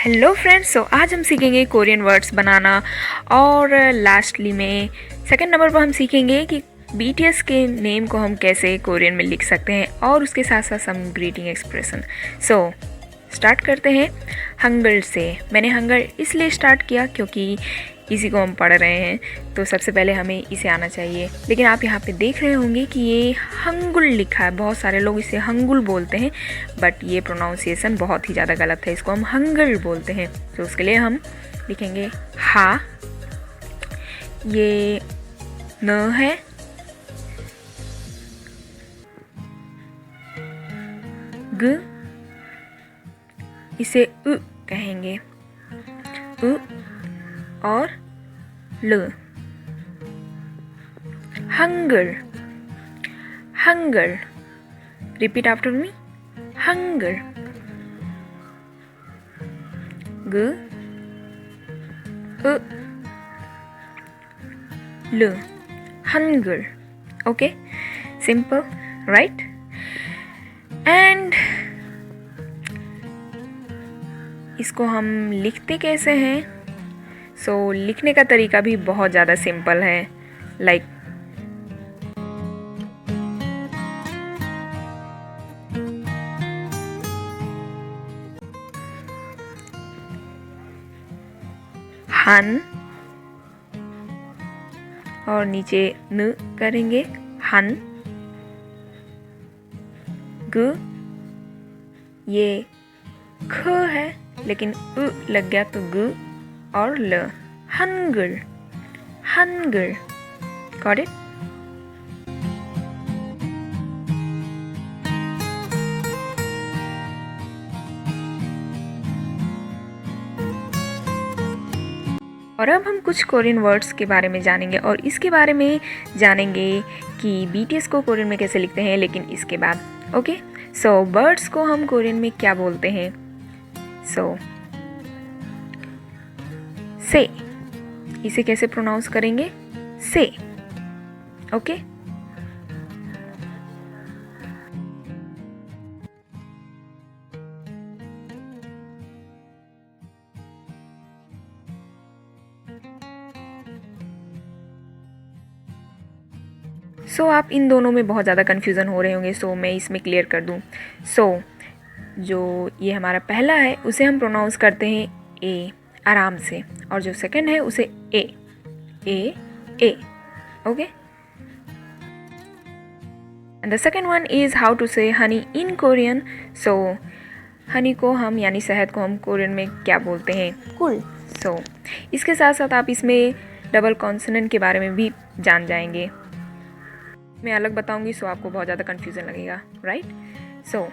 Hello friends, सो आज हम सीखेंगे कोरियन वर्ड्स बनाना और लास्टली में सेकंड नंबर पर हम सीखेंगे कि बीटीएस के नेम को हम कैसे कोरियन में लिख सकते हैं और उसके साथ साथ सम ग्रीटिंग एक्सप्रेशन। सो स्टार्ट करते हैं हंगर से। मैंने हंगर इसलिए स्टार्ट किया क्योंकि इसी को हम पढ़ रहे हैं, तो सबसे पहले हमें इसे आना चाहिए। लेकिन आप यहाँ पे देख रहे होंगे कि ये हंगुल लिखा है। बहुत सारे लोग इसे हंगुल बोलते हैं, बट ये प्रोनाउंसिएशन बहुत ही ज़्यादा गलत है। इसको हम हंगल बोलते हैं। तो उसके लिए हम लिखेंगे हा, ये न है, ग, इसे उ कहेंगे, उ और ल, hunger, hunger. Repeat after me, hunger, ग, उ, ल, hunger. Okay, simple, right? And इसको हम लिखते कैसे हैं? सो लिखने का तरीका भी बहुत ज़्यादा सिंपल है। लाइक हन और नीचे न करेंगे, हन, ग, ये ख है लेकिन उ लग गया तो ग और ल, हंगर, हंगर। Got it? और अब हम कुछ कोरियन वर्ड्स के बारे में जानेंगे और इसके बारे में जानेंगे कि बीटीएस को कोरियन में कैसे लिखते हैं, लेकिन इसके बाद। ओके, सो बर्ड्स को हम कोरियन में क्या बोलते हैं? सो से, इसे कैसे प्रोनाउंस करेंगे? से। ओके, सो आप इन दोनों में बहुत ज़्यादा कन्फ्यूज़न हो रहे होंगे, सो मैं इसमें क्लियर कर दूँ। सो जो ये हमारा पहला है उसे हम प्रोनाउंस करते हैं ए, आराम से, और जो सेकंड है उसे ए, ए, ए। Okay, and the second one is how to say honey in Korean. So honey को हम यानी शहद को हम कोरियन में क्या बोलते हैं? कुल। सो इसके साथ साथ आप इसमें डबल कॉन्सोनेंट के बारे में भी जान जाएंगे। मैं अलग बताऊंगी, सो आपको बहुत ज़्यादा कन्फ्यूज़न लगेगा, right? So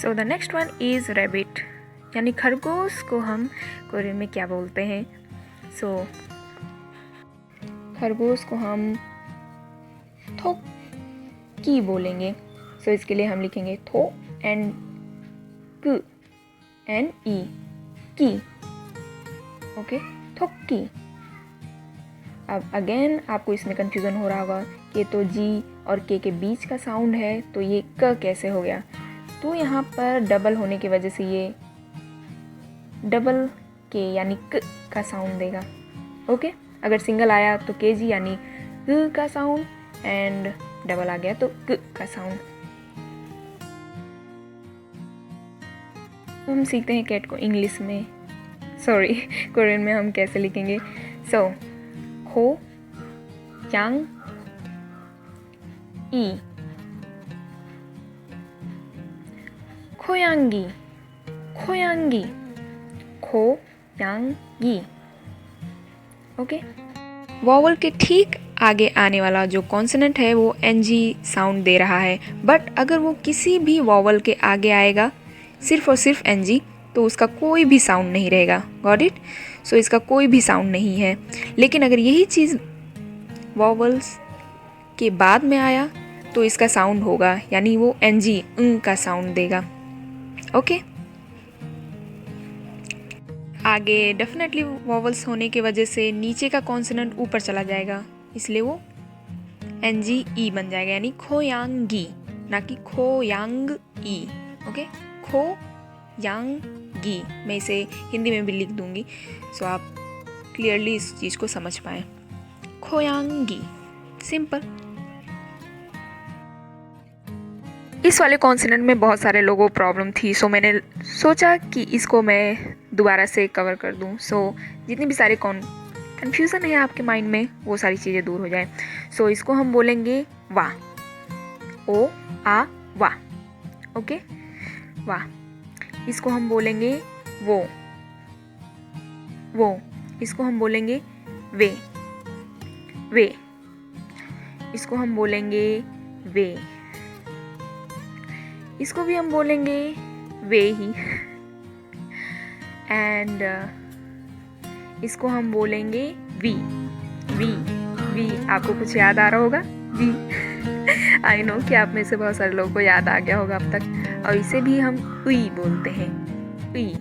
the next one is rabbit, यानी खरगोश को हम कोरियन में क्या बोलते हैं? सो खरगोश को हम थोकी बोलेंगे। सो इसके लिए हम लिखेंगे थो एंड क एन ई, की। ओके, थोकी। अब अगेन आपको इसमें कन्फ्यूज़न हो रहा होगा कि तो जी और के बीच का साउंड है, तो ये क कैसे हो गया? तो यहाँ पर डबल होने की वजह से ये डबल के यानी क का साउंड देगा। ओके, अगर सिंगल आया तो के जी यानी ग का साउंड, एंड डबल आ गया तो क का साउंड। तो हम सीखते हैं कैट को इंग्लिश में, सॉरी कोरियन में हम कैसे लिखेंगे। सो हो यांग ई, खोयांगी, खोयांगी, खोयांगी। ओके, वॉवल के ठीक आगे आने वाला जो कॉन्सोनेंट है वो एनजी साउंड दे रहा है, बट अगर वो किसी भी वॉवल के आगे आएगा सिर्फ और सिर्फ एनजी, तो उसका कोई भी साउंड नहीं रहेगा। Got it? सो इसका कोई भी साउंड नहीं है। लेकिन अगर यही चीज़ वॉवल्स के बाद में आया तो इसका साउंड होगा, यानी वो एनजी का साउंड देगा। ओके, आगे डेफिनेटली वॉवल्स होने की वजह से नीचे का कॉन्सोनेंट ऊपर चला जाएगा, इसलिए वो एनजी ई बन जाएगा, यानी खोयांगी, ना कि खोयांग ई। ओके, खो खोयांगी। मैं इसे हिंदी में भी लिख दूंगी सो आप क्लियरली इस चीज़ को समझ पाएँ। खोयांगी, सिंपल। इस वाले कॉन्सोनेंट में बहुत सारे लोगों को प्रॉब्लम थी, सो मैंने सोचा कि इसको मैं दोबारा से कवर कर दूं, सो जितनी भी सारे कन्फ्यूज़न है आपके माइंड में वो सारी चीज़ें दूर हो जाए। सो इसको हम बोलेंगे वाह, ओ आ वाह, ओके वाह। इसको हम बोलेंगे वो, इसको हम बोलेंगे वे, इसको हम बोलेंगे वे, इसको भी हम बोलेंगे वे ही। एंड इसको हम बोलेंगे वी। आपको कुछ याद आ रहा होगा? वी। आई नो कि आप में से बहुत सारे लोगों को याद आ गया होगा अब तक। और इसे भी हम उई बोलते हैं, उई,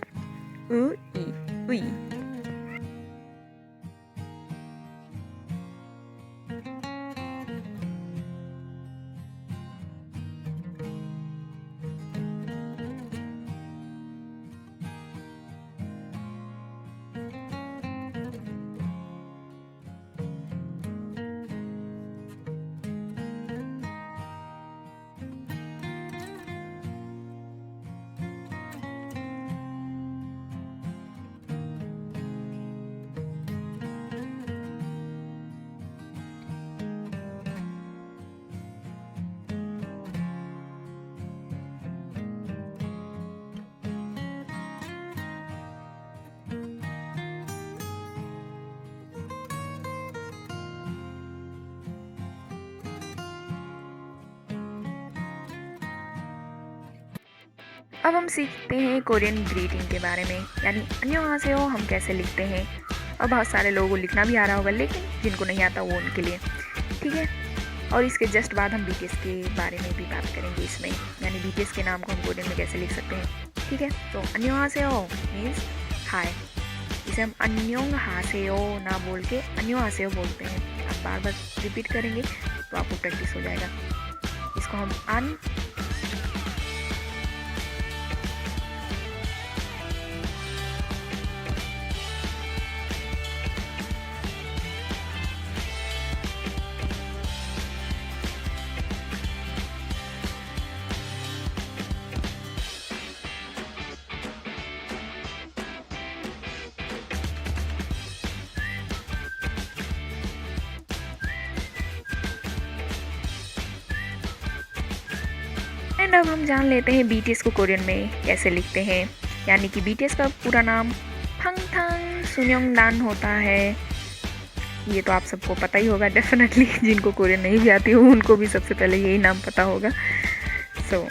उई। अब हम सीखते हैं कोरियन ग्रीटिंग के बारे में, यानी अन्योहासेयो हम कैसे लिखते हैं। और बहुत सारे लोगों को लिखना भी आ रहा होगा, लेकिन जिनको नहीं आता वो उनके लिए, ठीक है। और इसके जस्ट बाद हम BTS के बारे में भी बात करेंगे इसमें, यानी BTS के नाम को हम कोरियन में कैसे लिख सकते हैं, ठीक है। तो अन्योहासेयो मीन्स हाय, इसे हम अन्योहासेयो ना बोल के अन्योहासेयो बोलते हैं। आप बार बार रिपीट करेंगे तो आपको प्रैक्टिस हो जाएगा। इसको हम एंड अब हम जान लेते हैं BTS को कोरियन में कैसे लिखते हैं, यानी कि BTS का पूरा नाम फंगथंग सुन्योंगडान होता है। ये तो आप सबको पता ही होगा डेफिनेटली, जिनको कोरियन नहीं भी आती हो उनको भी सबसे पहले यही नाम पता होगा। सो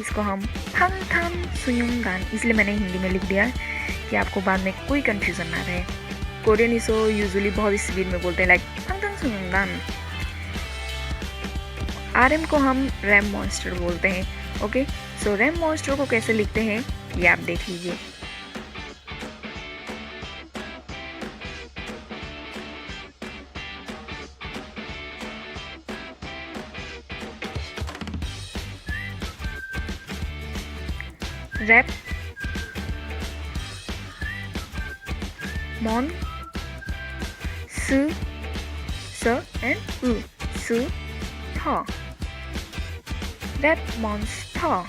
इसको हम फंगथंग सुन्योंगडान, इसलिए मैंने हिंदी में लिख दिया कि आपको बाद में कोई कन्फ्यूज़न ना रहे। कोरियन इसो यूजुअली बहुत स्पीड में बोलते हैं, लाइक फंगथंग सुन्योंगडान। RM को हम रैम मॉन्स्टर बोलते हैं, ओके। सो रैम मॉन्स्टर को कैसे लिखते हैं ये आप देख लीजिए। रैप मॉन स एंड उ सु था, रैप मॉन्स्टर।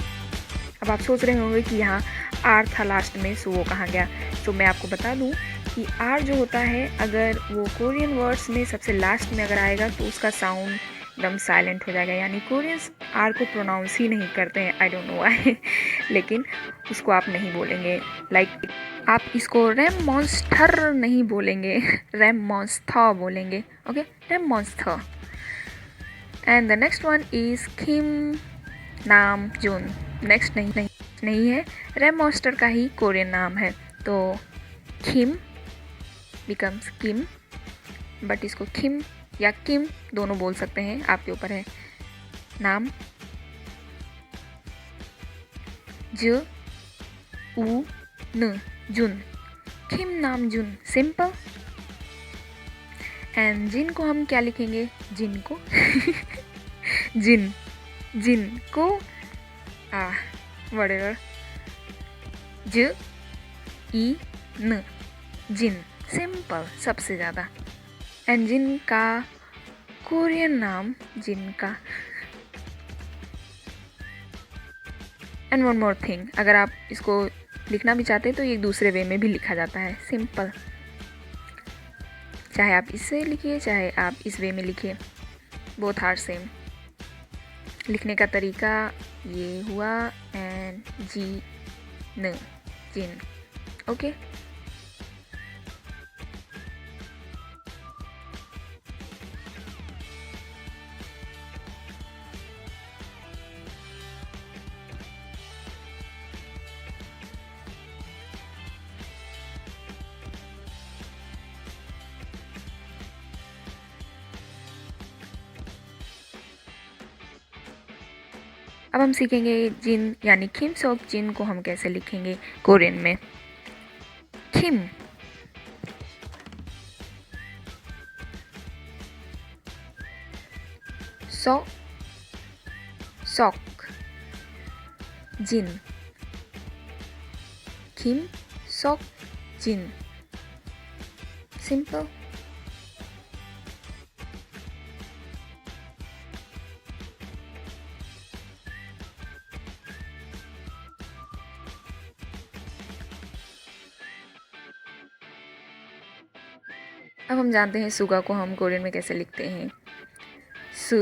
अब आप सोच रहे होंगे कि यहाँ आर था लास्ट में, सो वो कहाँ गया। तो मैं आपको बता दूँ कि आर जो होता है, अगर वो कोरियन वर्ड्स में सबसे लास्ट में अगर आएगा तो उसका साउंड एकदम साइलेंट हो जाएगा, यानी कोरियंस आर को प्रोनाउंस ही नहीं करते हैं, आई डोंट नो व्हाई। लेकिन उसको आप नहीं बोलेंगे, लाइक आप इसको रैम मॉन्स्टर नहीं बोलेंगे, रैम मॉन्स्टर बोलेंगे, okay, Rap Monster. And the next one is Kim Nam Joon. Next नहीं है, रैम मॉन्स्टर का ही कोरियन नाम है, तो किम बिकम्स किम, बट इसको किम या किम दोनों बोल सकते हैं, आपके ऊपर है। नाम ज उ न जुन, किम नाम जुन, सिंपल। एंड जिन को हम क्या लिखेंगे, जिन को जिन को whatever. ज ई न, जिन, सिंपल सबसे ज़्यादा। एंड जिन का कोरियन नाम जिनका। एंड वन मोर थिंग, अगर आप इसको लिखना भी चाहते हैं तो ये दूसरे वे में भी लिखा जाता है, सिंपल। चाहे आप इससे लिखिए चाहे आप इस वे में लिखिए, बोथ आर सेम। लिखने का तरीका ये हुआ। एंड जी न, जिन। ओके। अब हम सीखेंगे जिन यानी किम सोक जिन को हम कैसे लिखेंगे कोरियन में। किम, सो, सोक, जिन, किम सोक जिन, सिंपल। अब हम जानते हैं सुगा को हम कोरियन में कैसे लिखते हैं। सु,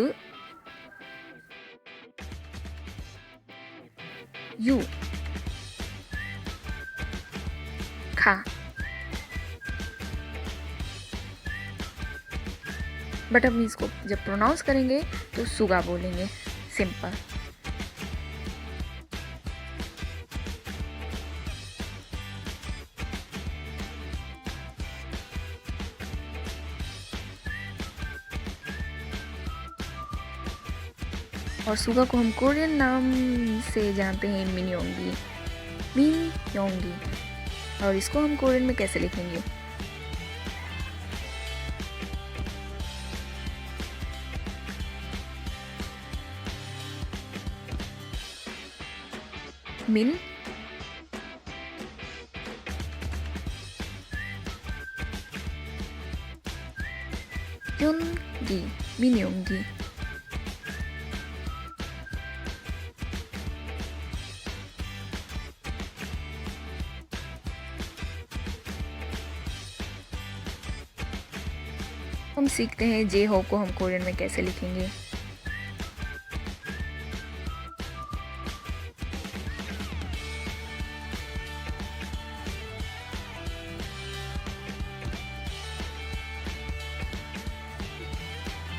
यू, खा। बट हम इसको जब प्रोनाउंस करेंगे तो सुगा बोलेंगे, सिंपल। और सुगा को हम कोरियन नाम से जानते हैं मिन्योंगी, मिन्योंगी। और इसको हम कोरियन में कैसे लिखेंगे। मिन, योंगी, मिन्योंगी। हम सीखते हैं जे हो को हम कोरियन में कैसे लिखेंगे।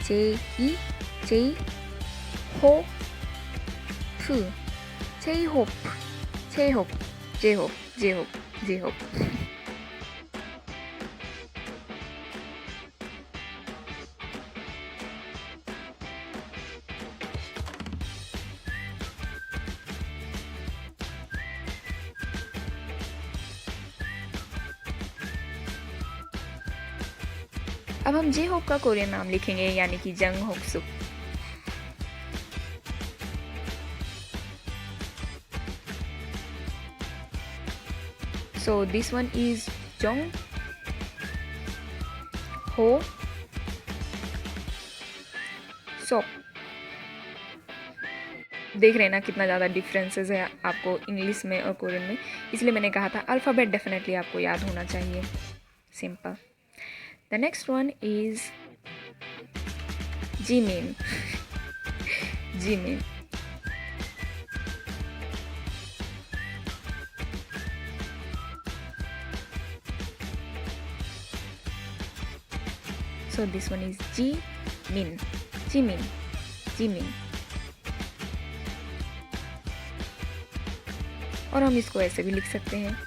जे ई, जे हो 프, J Hope, J Hope, J Hope, J Hope, J Hope. अब हम जे होप का कोरियन नाम लिखेंगे यानी कि जंग होक सुक। So this one is Jong Ho Sok। देख रहे हैं ना कितना ज़्यादा डिफरेंसेस है आपको इंग्लिश में और कोरियन में, इसलिए मैंने कहा था अल्फ़ाबेट डेफिनेटली आपको याद होना चाहिए, simple. The next one is Jimin, Jimin. So this one is Jimin, Jimin, Jimin। और हम इसको ऐसे भी लिख सकते हैं।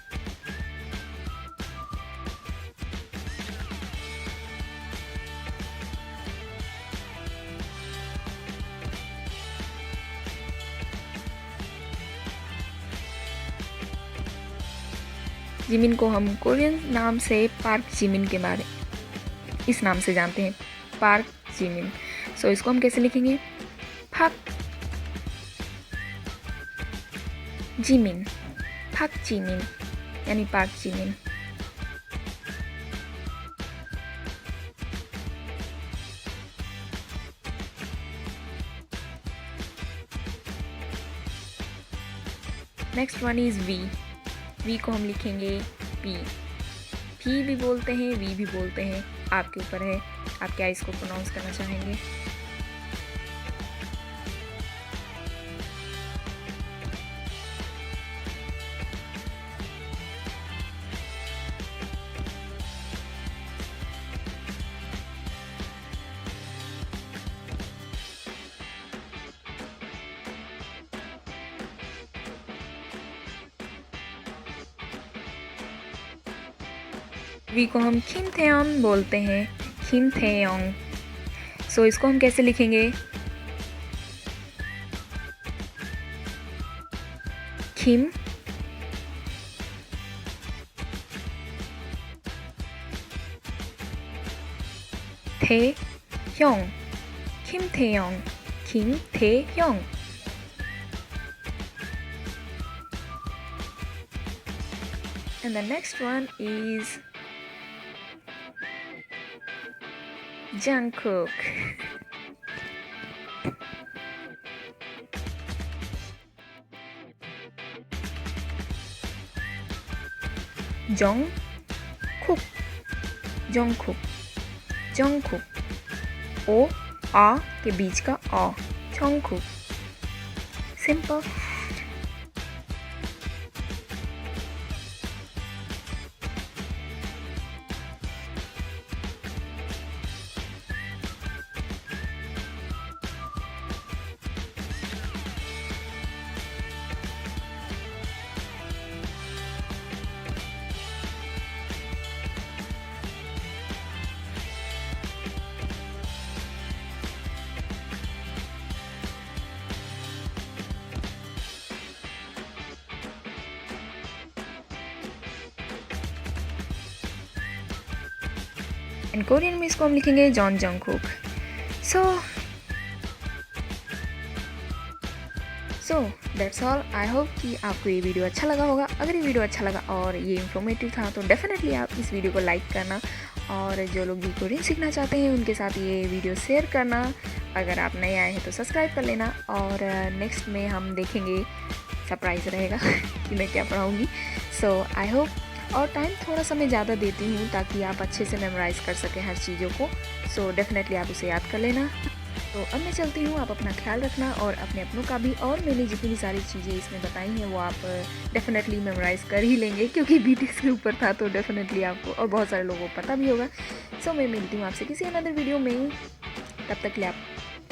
जिमिन को हम कोरियन नाम से पार्क जिमिन के बारे इस नाम से जानते हैं, पार्क जिमिन। सो इसको हम कैसे लिखेंगे। पाक जिमिन, पाक जिमिन यानी Park Jimin. Next one is V. V को हम लिखेंगे पी। पी भी बोलते हैं, वी भी बोलते हैं, आपके ऊपर है आप क्या इसको प्रोनाउंस करना चाहेंगे। वी को हम खिमथेयन बोलते हैं, खिमथेयोंग। सो इसको हम कैसे लिखेंगे? खिम 태형, 김태형, 김태형. And the next one is Jungkook. Jungkook, Jungkook, Jungkook. ओ आ के बीच का आ, Jungkook. Simple. एंड कोरियन में इसको हम लिखेंगे John Jungkook. So that's all. I hope कि आपको ये वीडियो अच्छा लगा होगा। अगर ये वीडियो अच्छा लगा और ये इन्फॉर्मेटिव था तो डेफिनेटली आप इस वीडियो को लाइक करना, और जो लोग भी कोरियन सीखना चाहते हैं उनके साथ ये वीडियो शेयर करना। अगर आप नए आए हैं तो सब्सक्राइब कर लेना, और नेक्स्ट में हम देखेंगे, सरप्राइज़ रहेगा कि मैं क्या पढ़ाऊँगी। सो आई होप, और टाइम थोड़ा सा मैं ज़्यादा देती हूँ ताकि आप अच्छे से मेमोराइज़ कर सकें हर चीज़ों को। सो डेफिनेटली आप उसे याद कर लेना। तो अब मैं चलती हूँ, आप अपना ख्याल रखना और अपने अपनों का भी, और मैंने जितनी भी सारी चीज़ें इसमें बताई हैं वो आप डेफिनेटली मेमोराइज़ कर ही लेंगे, क्योंकि BTS के ऊपर था तो डेफिनेटली आपको और बहुत सारे लोगों को पता भी होगा। सो मैं मिलती हूँ आपसे किसी अनदर वीडियो में, तब तक के लिए आप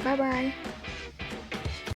बाय बाय।